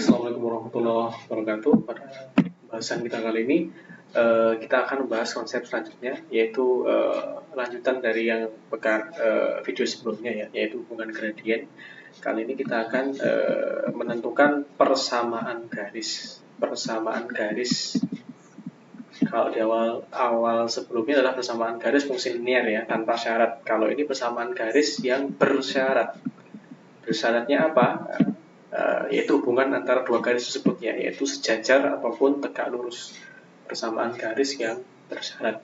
Assalamualaikum warahmatullahi wabarakatuh. Pada pembahasan kita kali ini kita akan membahas konsep selanjutnya, yaitu lanjutan dari yang video sebelumnya ya, yaitu hubungan gradien. Kali ini kita akan menentukan persamaan garis. Kalau di awal sebelumnya adalah persamaan garis fungsi linear ya, tanpa syarat. Kalau ini persamaan garis yang bersyarat. Bersyaratnya apa? Yaitu hubungan antara dua garis tersebut ya, yaitu sejajar ataupun tegak lurus. Persamaan garis yang bersyarat.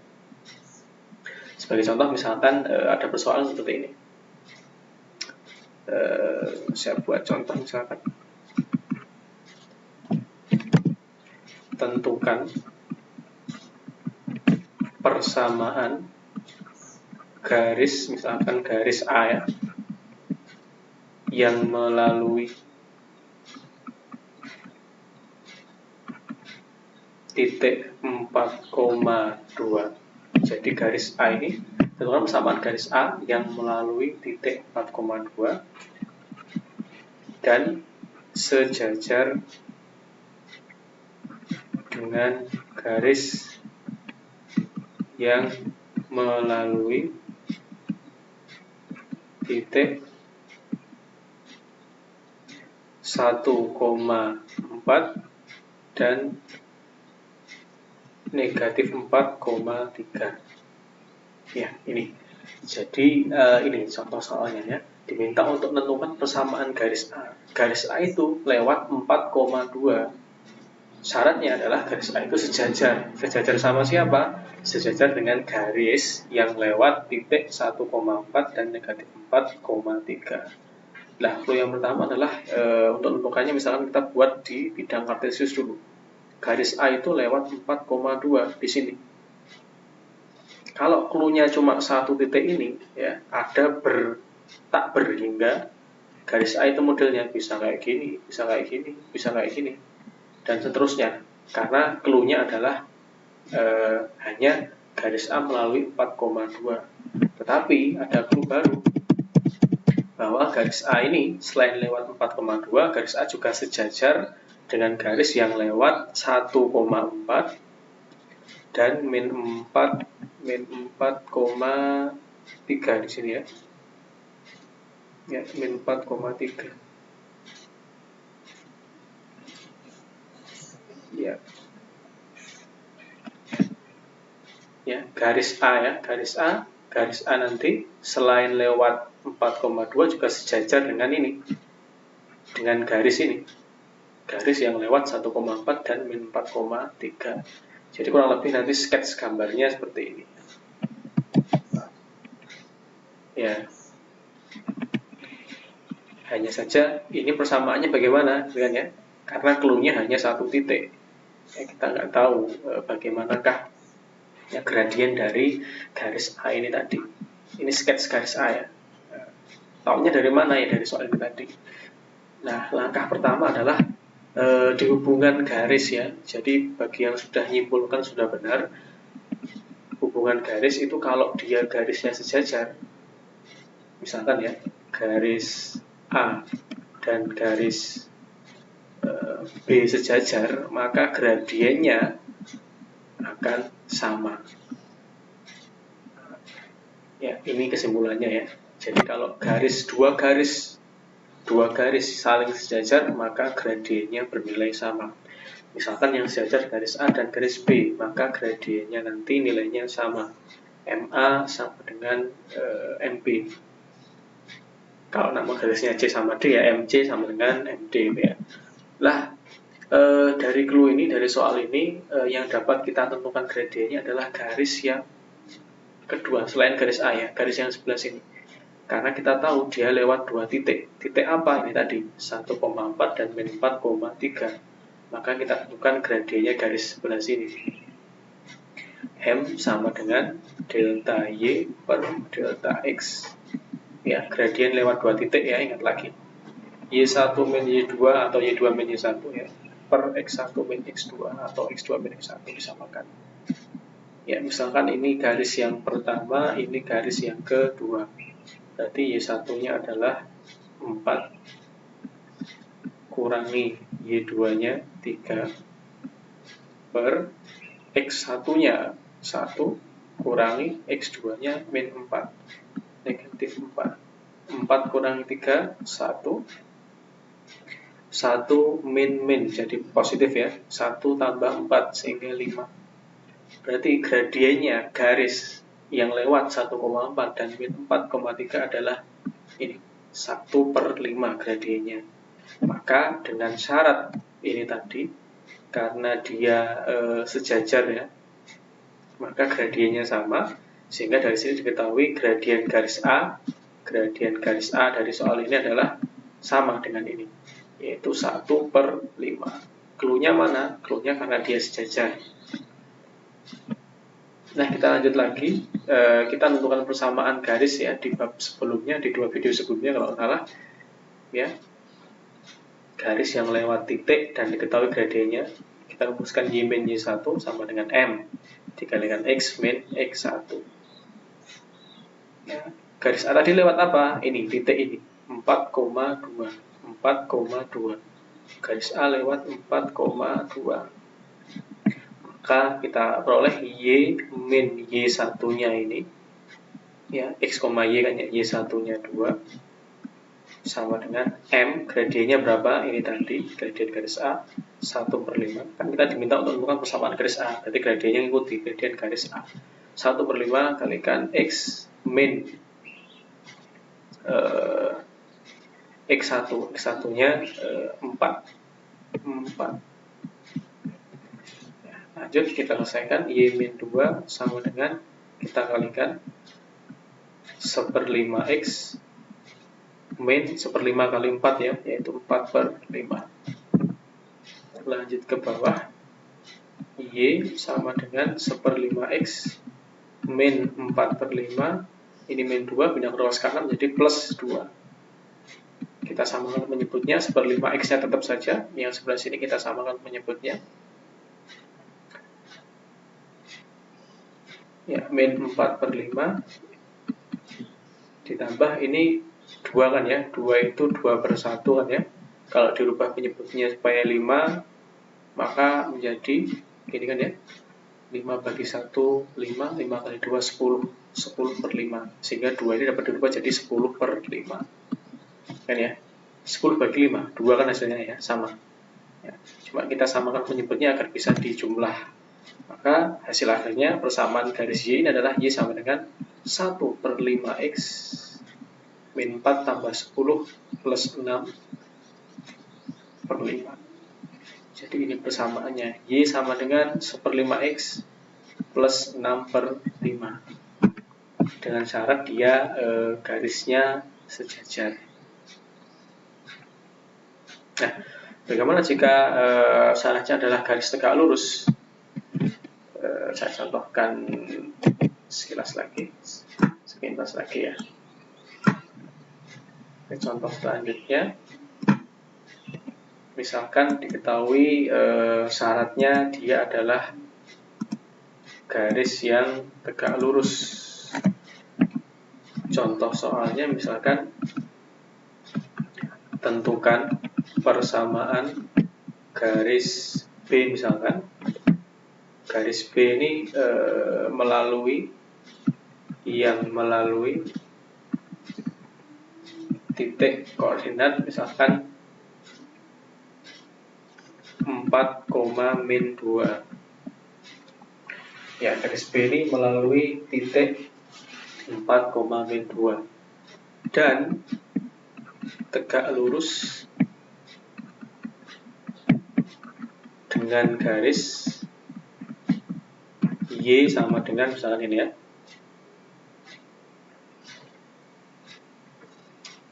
Sebagai contoh misalkan ada persoalan seperti ini. Saya buat contoh misalkan, tentukan persamaan garis, misalkan garis A ya, yang melalui titik 4,2. Jadi garis A ini tentukan persamaan garis A yang melalui titik 4,2 dan sejajar dengan garis yang melalui titik 1,4 dan negatif 4,3 ya. Ini jadi ini contoh soalnya ya, diminta untuk menentukan persamaan garis A. Garis A itu lewat 4,2. Syaratnya adalah garis A itu sejajar sama siapa? Sejajar dengan garis yang lewat titik 1,4 dan negatif 4,3. Nah, clue yang pertama adalah untuk menentukannya misalkan kita buat di bidang kartesius dulu. Garis A itu lewat 4,2 di sini. Kalau clue-nya cuma satu titik ini ya, ada tak berhingga garis A itu modelnya bisa kayak gini, bisa kayak gini, bisa kayak gini, dan seterusnya. Karena clue-nya adalah hanya garis A melalui 4,2. Tetapi ada clue baru bahwa garis A ini selain lewat 4,2, garis A juga sejajar dengan garis yang lewat 1,4 dan min 4,3 di sini ya. Ya, min 4,3. Ya. Ya, garis A ya, garis A nanti selain lewat 4,2 juga sejajar dengan ini. Dengan garis ini. Garis yang lewat 1,4 dan min 4,3. Jadi kurang lebih nanti sketch gambarnya seperti ini. Ya. Hanya saja ini persamaannya bagaimana, ya? Karena clue-nya hanya satu titik. Ya, kita nggak tahu bagaimanakah ya gradien dari garis A ini tadi. Ini sketch garis A ya. Taunya dari mana ya, dari soal ini tadi. Nah, langkah pertama adalah di hubungan garis ya. Jadi bagi yang sudah nyimpulkan sudah benar, hubungan garis itu kalau dia garisnya sejajar, misalkan ya garis A dan garis B sejajar, maka gradiennya akan sama. Ya, ini kesimpulannya ya. Jadi kalau dua garis saling sejajar, maka gradiennya bernilai sama. Misalkan yang sejajar garis A dan garis B, maka gradiennya nanti nilainya sama. MA sama dengan MB. Kalau nama garisnya C sama D ya, MC sama dengan MD ya. Lah, dari clue ini, dari soal ini, yang dapat kita tentukan gradiennya adalah garis yang kedua selain garis A ya, garis yang sebelah sini. Karena kita tahu dia lewat dua titik. Titik apa ini tadi? 1,4 dan min 4,3. Maka kita tentukan gradiennya garis sebelah sini. M sama dengan delta Y per delta X. Ya, gradien lewat dua titik ya, ingat lagi. Y1 min Y2 atau Y2 min Y1 ya. Per X1 min X2 atau X2 min X1 disamakan. Ya, misalkan ini garis yang pertama, ini garis yang kedua. Berarti Y1-nya adalah 4,2 kurangi Y2-nya 3 per X1-nya 1 kurangi X2-nya min 4, negatif 4. 4 kurangi 3, 1. 1 min, jadi positif ya. 1 tambah 4 sehingga 5. Berarti gradiennya garis yang lewat 1,4 dan min 4,3 adalah ini 1 per 5 gradiennya. Maka dengan syarat ini tadi, karena dia sejajar ya, maka gradiennya sama, sehingga dari sini diketahui gradien garis A dari soal ini adalah sama dengan ini, yaitu 1 per 5. Clue-nya mana? Clue-nya karena dia sejajar. Nah, kita lanjut lagi. Kita tentukan persamaan garis ya di bab sebelumnya, di 2 video sebelumnya kalau salah ya. Garis yang lewat titik dan diketahui gradiennya, kita rumuskan Y min Y1 sama dengan M dikalikan X min X1 ya. Garis A tadi lewat apa? Ini, titik ini 4,2. Garis A lewat 4,2. Maka kita peroleh Y min Y1-nya ini ya, X, Y kan ya, Y1-nya 2 sama dengan M, gradiennya berapa? Ini tadi, gradien garis A 1 per 5. Kan kita diminta untuk menentukan persamaan garis A, berarti gradiennya ikuti gradien garis A 1 per 5 kalikan X min X1, X1-nya 4. Ya, lanjut kita selesaikan. Y min 2 sama dengan kita kalikan 1/5 X min 1/5 kali 4 ya, yaitu 4 per 5. Lanjut ke bawah, Y sama dengan 1/5 X min 4 per 5. Ini min 2, pindah ke ruas kanan menjadi plus 2. Kita samakan menyebutnya 1/5 X-nya tetap saja, yang sebelah sini kita samakan menyebutnya ya, min 4 per 5 ditambah ini 2 kan ya, 2 itu 2 per 1 kan ya. Kalau dirubah penyebutnya supaya 5, maka menjadi gini kan ya, 5 bagi 1, 5, 5 kali 2, 10, 10 per 5. Sehingga 2 ini dapat dirubah jadi 10 per 5 kan ya, 10 bagi 5, 2 kan hasilnya ya, sama ya. Cuma kita samakan penyebutnya agar bisa dijumlah. Maka hasil akhirnya persamaan garis Y ini adalah Y sama dengan 1 per 5 X min 4 tambah 10 plus 6 per 5. Jadi ini persamaannya, Y sama dengan 1/5 X plus 6 per 5. Dengan syarat dia garisnya sejajar. Nah, bagaimana jika syaratnya adalah garis tegak lurus? Saya contohkan sekilas lagi, sepintas lagi ya. Contoh selanjutnya, misalkan diketahui syaratnya dia adalah garis yang tegak lurus. Contoh soalnya misalkan tentukan persamaan garis B misalkan. Garis B ini melalui titik koordinat misalkan 4, min 2. Ya, garis B ini melalui titik 4, min 2 dan tegak lurus dengan garis Y sama dengan misalkan ini ya,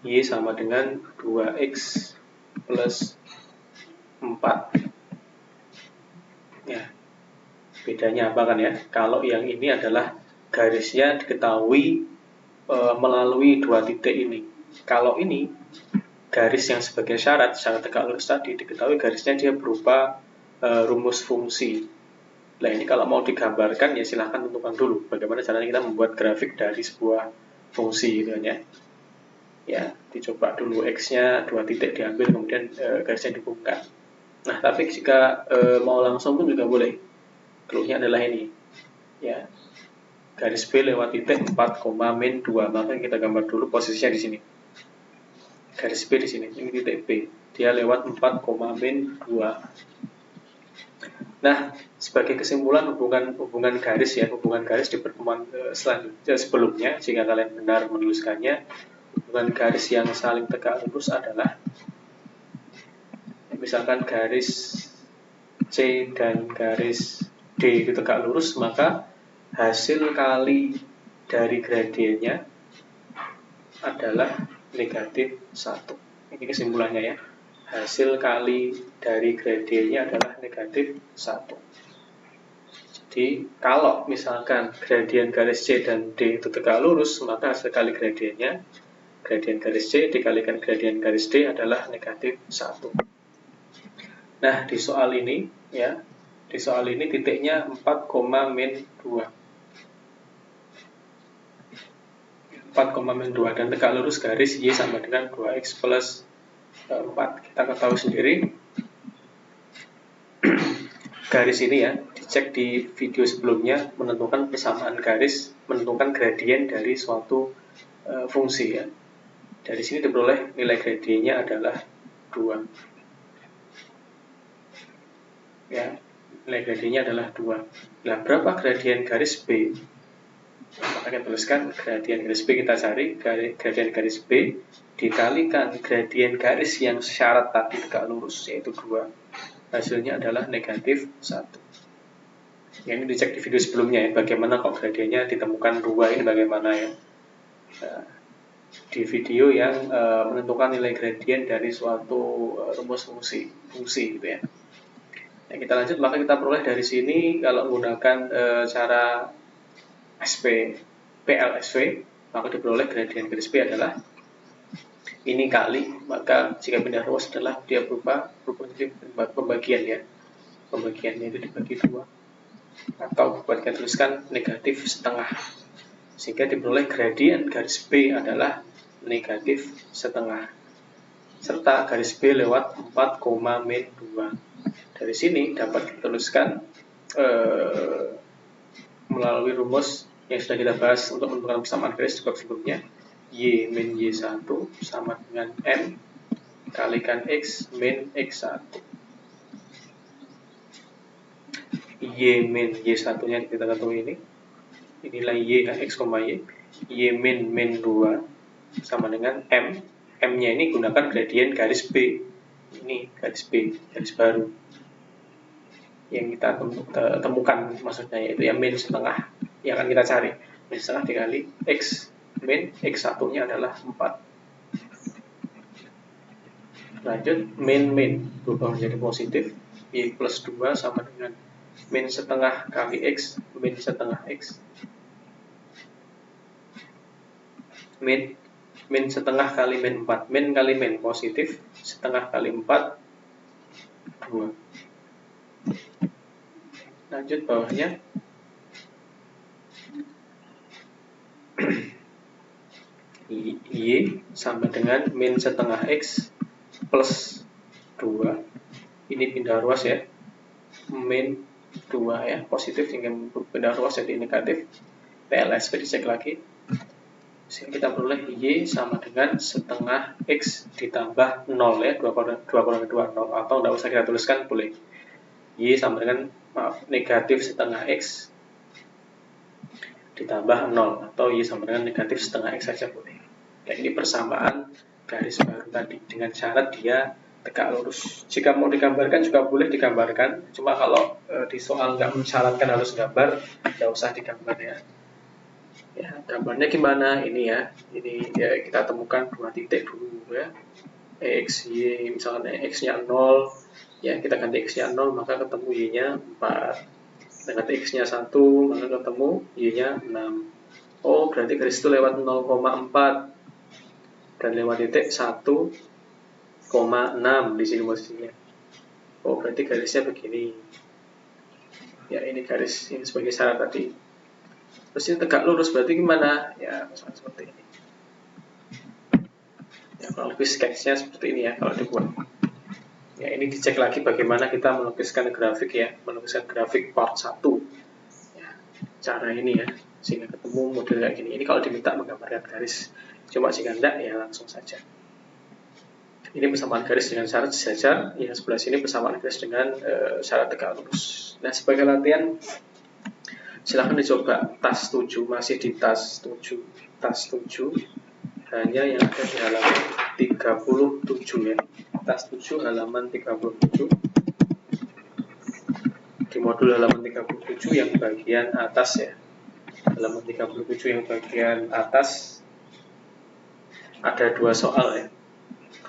Y sama dengan 2X plus 4 ya. Bedanya apa kan ya? Kalau yang ini adalah garisnya diketahui melalui 2 titik ini. Kalau ini garis yang sebagai syarat tegak lurus tadi diketahui garisnya dia berupa rumus fungsi. Nah, ini kalau mau digambarkan ya silahkan tentukan dulu bagaimana caranya kita membuat grafik dari sebuah fungsi gitu ya. Ya, dicoba dulu X-nya 2 titik diambil, kemudian garisnya dihubungkan. Nah, tapi jika mau langsung pun juga boleh. Clue-nya adalah ini. Ya, garis B lewat titik 4, min 2. Maka kita gambar dulu posisinya di sini. Garis B di sini, ini titik B. Dia lewat 4, min 2. Nah, sebagai kesimpulan hubungan garis ya, hubungan garis di pertemuan selanjutnya sebelumnya, jika kalian benar menuliskannya, hubungan garis yang saling tegak lurus adalah misalkan garis C dan garis D itu tegak lurus, maka hasil kali dari gradiennya adalah negatif 1. Ini kesimpulannya ya. Hasil kali dari gradiennya adalah negatif 1. Jadi kalau misalkan gradien garis C dan D itu tegak lurus, maka hasil kali gradiennya, gradien garis C dikalikan gradien garis D adalah negatif 1. Nah, di soal ini ya, di soal ini titiknya 4, min 2. 4, min 2 dan tegak lurus garis Y sama dengan 2X plus 4. Kita ketahui sendiri garis ini ya, dicek di video sebelumnya, menentukan persamaan garis, menentukan gradien dari suatu fungsi ya. Dari sini diperoleh nilai gradiennya adalah 2. Ya, nilai gradiennya adalah 2. Nah, berapa gradien garis B? Maka kita tuliskan gradien garis B, kita cari gradien garis B dikalikan gradien garis yang syarat tadi tegak lurus, yaitu 2. Hasilnya adalah negatif 1. Ya, ini dicek di video sebelumnya ya, bagaimana kok gradiennya ditemukan 2 ini bagaimana ya. Di video yang menentukan nilai gradien dari suatu rumus fungsi gitu ya. Nah, kita lanjut, maka kita peroleh dari sini kalau menggunakan cara PLSV, maka diperoleh gradien garis B adalah ini kali, maka jika pindah ruas adalah dia berupa pembagian ya. Pembagiannya itu dibagi 2. Atau buat kita tuliskan negatif setengah. Sehingga diperoleh gradien garis B adalah negatif setengah. Serta garis B lewat 4, min 2. Dari sini dapat dituliskan melalui rumus yang sudah kita bahas untuk menentukan persamaan garis di bab sebelumnya. Y min Y1 sama dengan M kalikan X min X1. Y min Y1 nya kita ketahui ini. Inilah Y kan, X, Y. Y min 2 sama dengan M. M nya ini gunakan gradien garis B. Ini garis B, garis baru yang kita temukan, maksudnya yaitu yang min setengah yang akan kita cari. Min setengah dikali X min X1 nya adalah 4. Lanjut, min berubah menjadi positif, Y plus 2 sama dengan min setengah kali X min setengah X. Min setengah kali min 4, min kali min positif, setengah kali 4 2. Lanjut bawahnya Y sama dengan min setengah X plus 2. Ini pindah ruas ya, min 2 ya, positif hingga pindah ruas jadi negatif. PLSV dicek lagi. Sehingga kita peroleh Y sama dengan setengah X ditambah 0 ya, 2 kurangi 2 0, atau tidak usah kita tuliskan boleh. Y sama dengan negatif setengah X ditambah 0, atau Y sama dengan negatif setengah X saja boleh. Ya, ini persamaan garis baru tadi dengan syarat dia tegak lurus. Jika mau digambarkan juga boleh digambarkan, cuma kalau di soal nggak mensyaratkan harus gambar, nggak usah digambar ya. Ya, gambarnya gimana? Ini ya, ini ya, kita temukan 2 titik dulu ya. X, Y, misalnya X-nya 0, ya kita ganti X-nya 0, maka ketemu Y-nya 4. Kita ganti X-nya 1, maka ketemu Y-nya 6. Oh, berarti garis itu lewat 0,4 dan lewat titik 1,6 di sini posisinya. Oh, berarti garisnya begini. Ya, ini garis ini sebagai syarat tadi. Terus ini tegak lurus berarti gimana? Ya, misalnya seperti ini. Ya, kurang lebih sketsnya seperti ini ya kalau dibuat. Ya, ini dicek lagi bagaimana kita melukiskan grafik ya, melukiskan grafik part 1. Ya, cara ini ya, sehingga ketemu model kayak gini. Ini kalau diminta menggambarkan garis, cuma jika enggak ya langsung saja. Ini persamaan garis dengan syarat sejajar, yang sebelah sini persamaan garis dengan syarat tegak lurus. Nah, sebagai latihan, silahkan dicoba tas 7, masih di tas 7, hanya yang ada di halaman 37 ya. Tas 7 halaman 37. Di modul halaman 37 yang bagian atas ya. Halaman 37 yang bagian atas ada 2 soal ya.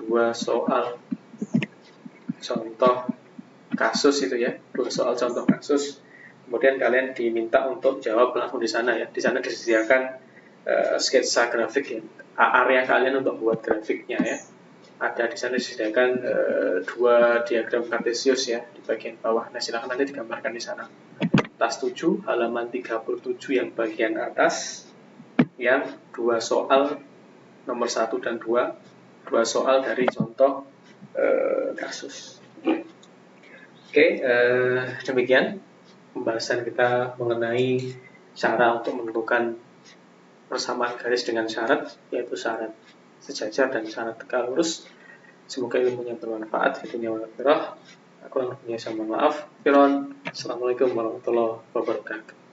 2 soal contoh kasus itu ya. 2 soal contoh kasus. Kemudian kalian diminta untuk jawab langsung di sana ya. Di sana disediakan sketsa grafik ya. Area kalian untuk buat grafiknya ya. Ada di sana disediakan 2 diagram kartesius ya di bagian bawah. Nah, silakan nanti digambarkan di sana. Tas 7 halaman 37 yang bagian atas, yang 2 soal nomor 1 dan 2 soal dari contoh kasus. Oke, demikian pembahasan kita mengenai cara untuk menentukan persamaan garis dengan syarat, yaitu syarat sejajar dan syarat tegak lurus. Semoga ilmunya bermanfaat. Fitunya wa Aku kurang lebihnya saya mohon maaf. Assalamualaikum warahmatullahi wabarakatuh.